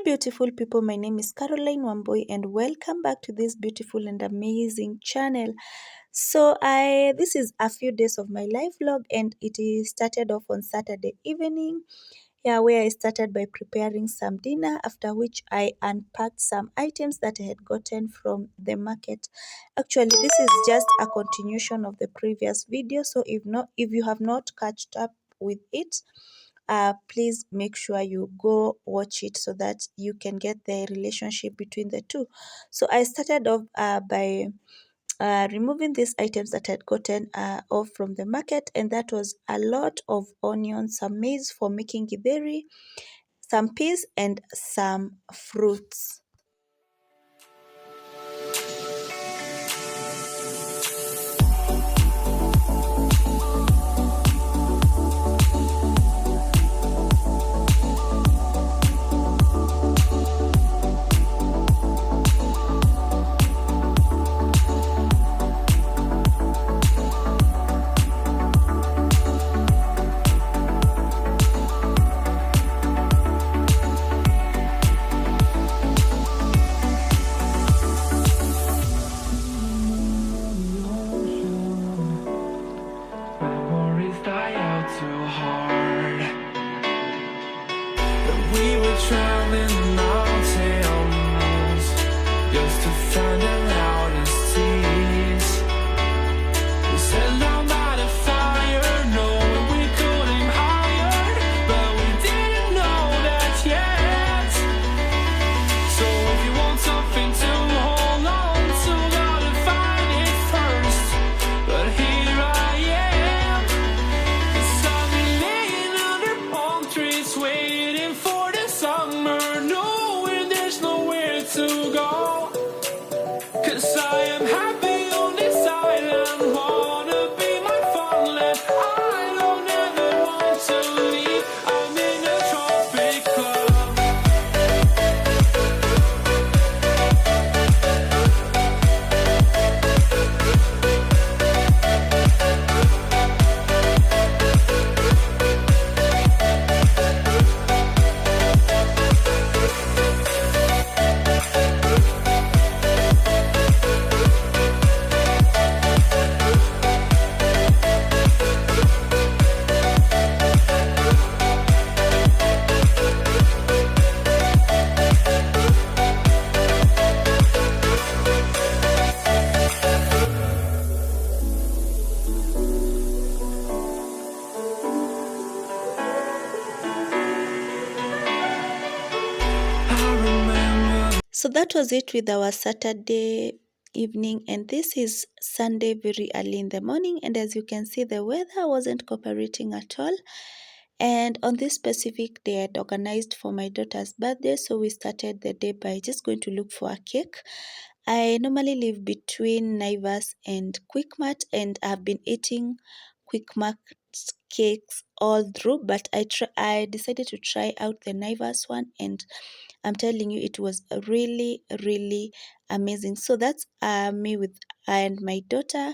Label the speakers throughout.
Speaker 1: beautiful people, my name is Caroline Wamboi and welcome back to this beautiful and amazing channel. So this is a few days of my life vlog and it is started off on Saturday evening. Yeah, where I started by preparing some dinner, after which I unpacked some items that I had gotten from the market. Actually, this is just a continuation of the previous video, so if you have not caught up with it, please make sure you go watch it so that you can get the relationship between the two. So I started off by removing these items that I had gotten off from the market, and that was a lot of onions, some maize for making githeri, some peas, and some fruits. So that was it with our Saturday evening, and this is Sunday very early in the morning, and as you can see, the weather wasn't cooperating at all. And on this specific day, I'd organized for my daughter's birthday, so we started the day by just going to look for a cake. I normally live between Naivas and Quickmart, and I've been eating Quickmart cakes all through, but I decided to try out the Naivas one, and I'm telling you, it was really, really amazing. So that's me with and my daughter.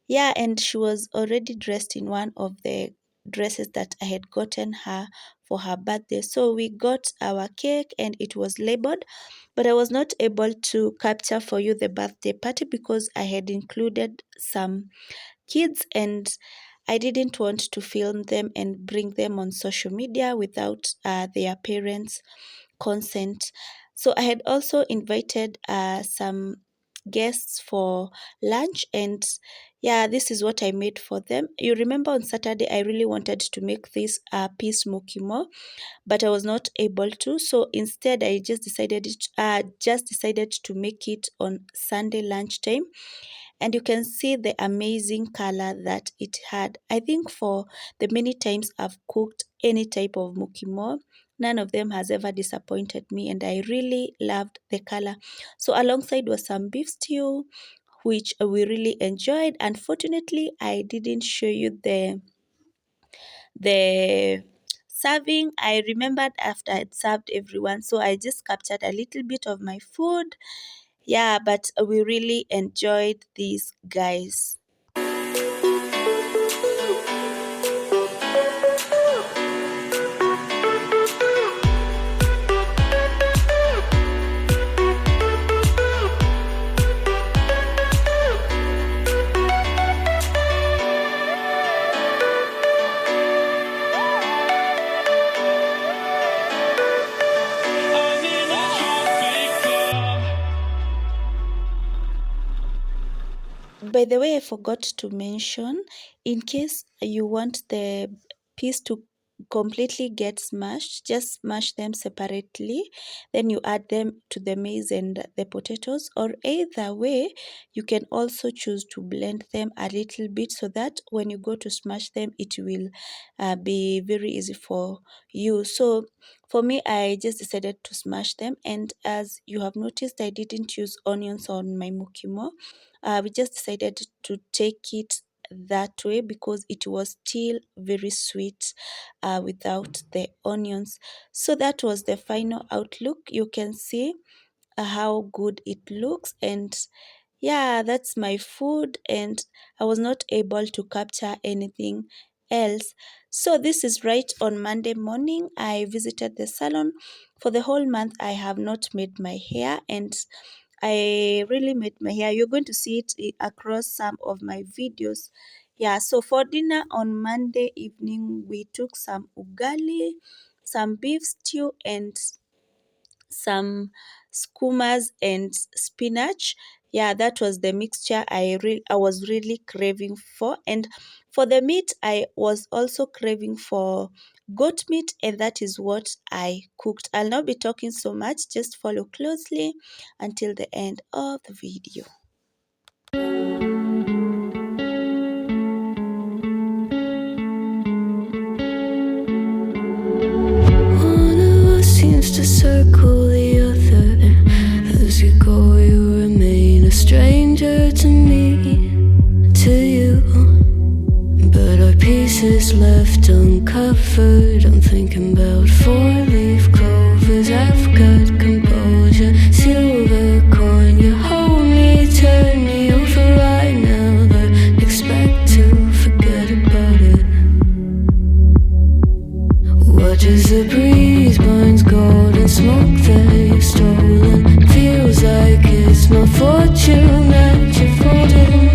Speaker 1: Yeah, and she was already dressed in one of the dresses that I had gotten her for her birthday. So we got our cake and it was labeled, but I was not able to capture for you the birthday party because I had included some kids and I didn't want to film them and bring them on social media without their parents' consent. So I had also invited some guests for lunch, and yeah, this is what I made for them. You remember on Saturday I really wanted to make this peas mokimo, but I was not able to. So instead I just decided to make it on Sunday lunchtime. And you can see the amazing color that it had. I think for the many times I've cooked any type of mukimo, none of them has ever disappointed me, and I really loved the color. So alongside was some beef stew, which we really enjoyed. Unfortunately, I didn't show you the serving. I remembered after I'd served everyone, so I just captured a little bit of my food. Yeah, but we really enjoyed these guys. By the way, I forgot to mention, in case you want the peas to completely get smashed, just smash them separately, then you add them to the maize and the potatoes, or either way, you can also choose to blend them a little bit so that when you go to smash them, it will be very easy for you. So for me, I just decided to smash them, and as you have noticed, I didn't use onions on my mukimo. We just decided to take it that way because it was still very sweet without the onions. So that was the final outlook. You can see how good it looks, and yeah, that's my food, and I was not able to capture anything else. So this is right on Monday morning. I visited the salon. For the whole month I have not made my hair, and I really made my hair. You're going to see it across some of my videos. Yeah, so for dinner on Monday evening, we took some ugali, some beef stew, and some skumas and spinach. Yeah, that was the mixture I was really craving for. And for the meat, I was also craving for goat meat, and that is what I cooked. I'll not be talking so much, just follow closely until the end of the video.
Speaker 2: One of us seems to circle the other. As you go, you remain a stranger to me, to you. But our pieces left uncovered. I'm thinking about four-leaf clovers. I've got composure, silver coin. You hold me, turn me over right now, but expect to forget about it. Watch as the breeze burns golden smoke that you've stolen. Feels like it's my fortune that you're folding.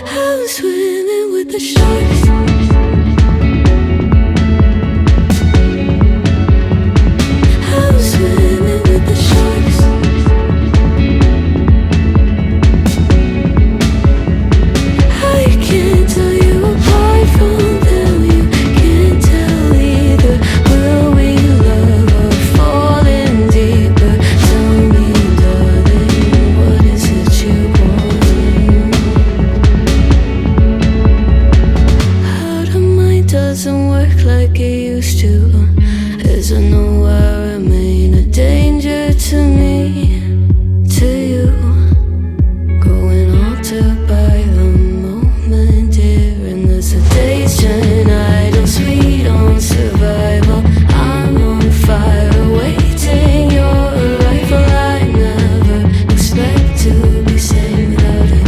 Speaker 2: I'm swimming with the sharks. I'm swimming with the sharks. I can't tell you apart from them. You can't tell either. Will we love or fall in deeper? Tell me, darling, what is it you want? How mine doesn't work like it used to. As I know I remain a danger to me, to you. Growing altered by the moment, dear. And as the days turn idle, sweet on survival. I'm on fire, waiting your arrival. I never expect to be sane without it.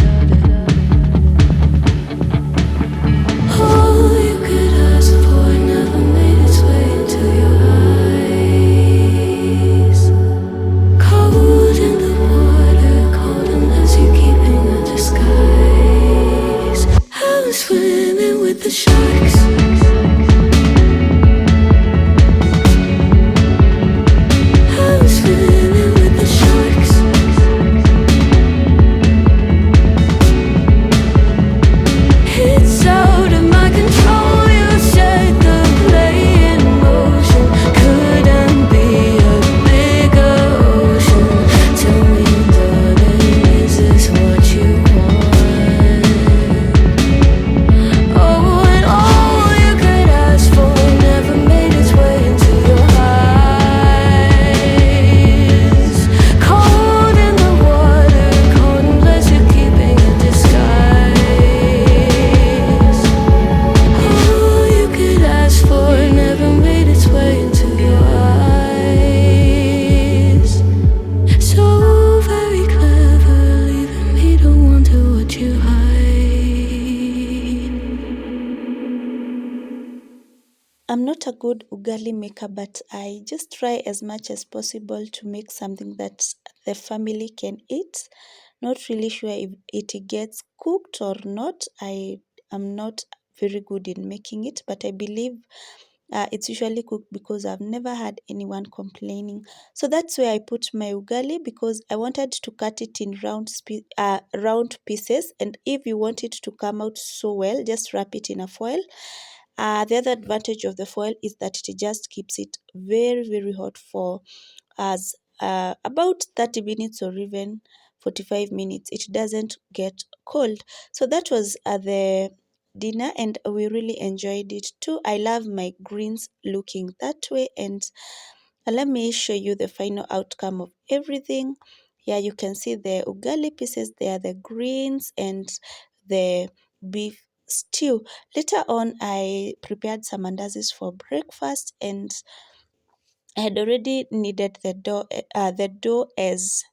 Speaker 2: All you could ask for never made its way into your eyes. Cold in the water, cold unless you're keeping a disguise. I'm swimming with the sharks. I'm swimming with the sharks. It's out of my control. You set the play in motion. Couldn't be a bigger ocean. Tell me, darling, is this what you want? Oh, and all you could ask for never made its way into your eyes. Cold in the water, cold unless you're keeping a disguise. All you could ask for never made its way into your eyes. So very clever, leaving me to wonder what you hide.
Speaker 1: I'm not a good ugali maker, but I just try as much as possible to make something that the family can eat. Not really sure if it gets cooked or not. I am not very good in making it, but I believe It's usually cooked because I've never had anyone complaining. So that's where I put my ugali because I wanted to cut it in round pieces. And if you want it to come out so well, just wrap it in a foil. The other advantage of the foil is that it just keeps it very, very hot for as about 30 minutes or even 45 minutes. It doesn't get cold. So that was the dinner and we really enjoyed it too. I love my greens looking that way, and let me show you the final outcome of everything. Yeah, you can see the ugali pieces there, the greens and the beef stew. Later on I prepared some mandazis for breakfast, and I had already kneaded the dough as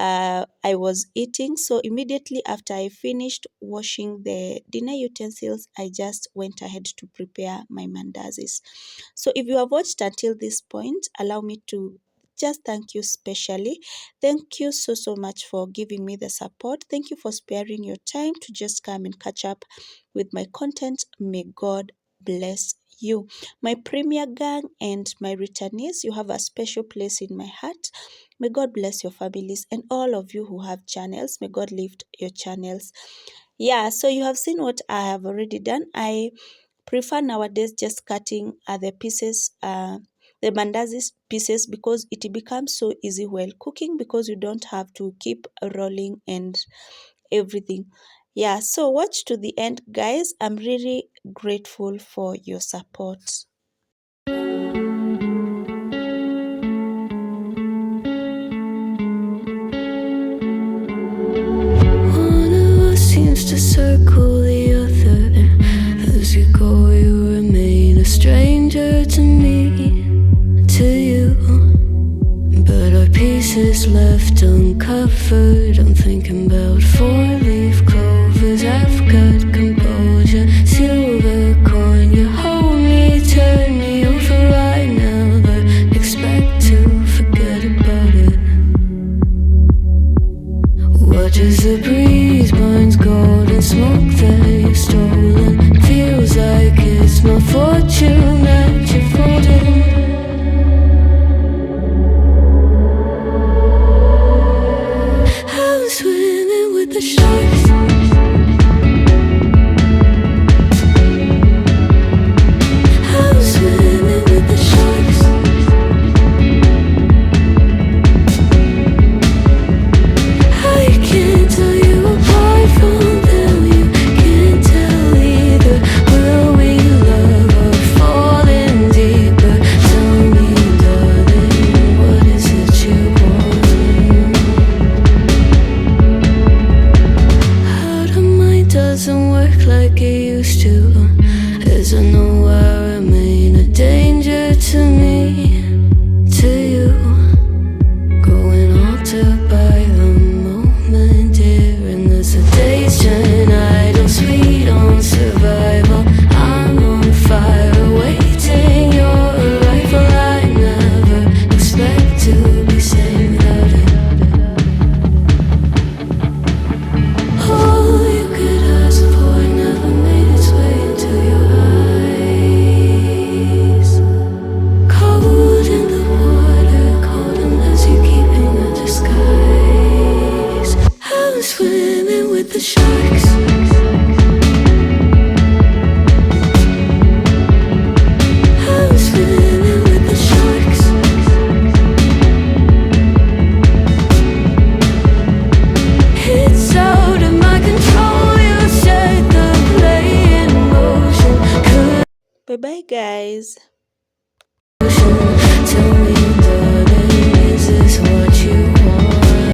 Speaker 1: I was eating. So immediately after I finished washing the dinner utensils, I just went ahead to prepare my mandazis. So if you have watched until this point, allow me to just thank you specially. Thank you so, so much for giving me the support. Thank you for sparing your time to just come and catch up with my content. May God bless you. My premier gang and my returnees, you have a special place in my heart. May God bless your families and all of you who have channels. May God lift your channels. Yeah, so you have seen what I have already done. I prefer nowadays just cutting the pieces, the mandazi pieces, because it becomes so easy while cooking because you don't have to keep rolling and everything. Yeah, so watch to the end, guys. I'm really grateful for your support.
Speaker 2: One of us seems to circle the other. As you go, you remain a stranger to me, to you. But our pieces left uncovered. I'm thinking about four-leaf clovers. I've got composure, silver coin. You hold me, turn me over. I never expect to forget about it. Watches the breeze, burns golden smoke that you've stolen. Feels like it's my fortune that you're folding. I'm swimming with the sharks. I'm swimming with the sharks. I can't tell you apart from them. You can't tell either. Will we love or fall in deeper? Tell me, darling, what is it you want? Out of mind doesn't work like it used to. As I know I remain a danger to me, to you. Going altered by the moment, dear. And as the days turn idle, sweet on survival, I'm on fire, waiting your arrival. I never expect to be sane without it. All you could ask for never made its way into your eyes. Cold in the water, cold unless you're keeping a disguise. I'm swimming with the sharks. I'm swimming with the sharks. It's out of my control. You set the play in motion.
Speaker 1: Bye bye, guys.